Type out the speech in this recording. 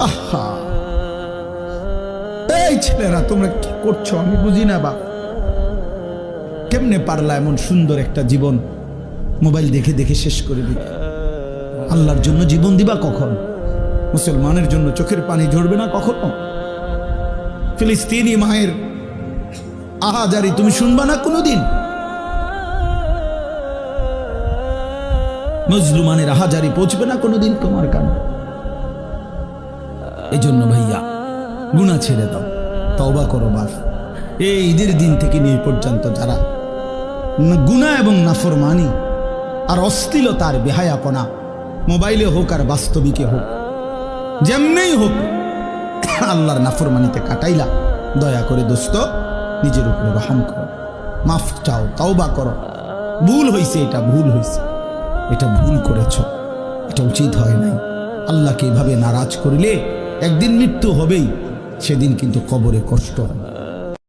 আহা, এই ছেলেরা তোমরা কি করছো আমি বুঝি না বাপ। কেমনে পারলা এমন সুন্দর একটা জীবন মোবাইল দেখে দেখে শেষ করে দিতে? আল্লাহর জন্য জীবন দিবা কখন? মুসলমানের জন্য চোখের পানি ঝরবে না কখনো? ফিলিস্তিনি মায়ের আহাজারি তুমি শুনবা না কোনোদিন? মজলুমানের আহাজারি পৌঁছবে না কোনোদিন তোমার কানে? এই জন্য ভাইয়া গুনাহ ছেড়ে দাও, তওবা করো বাপ। এই ঈদের দিন থেকে নিয়ে পর্যন্ত যারা গুনাহ এবং নাফরমানি আর অশ্লীলতার বেহায়াপনা মোবাইলে হোক আর বাস্তবিকে হোক, যেমনেই হোক আল্লাহর নাফরমানিতে কাটাইলা, দয়া করে দোস্ত নিজের উপরে রহম করো, মাফ চাও, তওবা করো। ভুল হয়েছে, এটা ভুল হয়েছে, এটা ভুল করেছ, এটা উচিত হয় নাই। আল্লাহকে এভাবে নারাজ করিলে একদিন মৃত্যু হবেই, সেদিন কিন্তু কবরে কষ্ট হবে।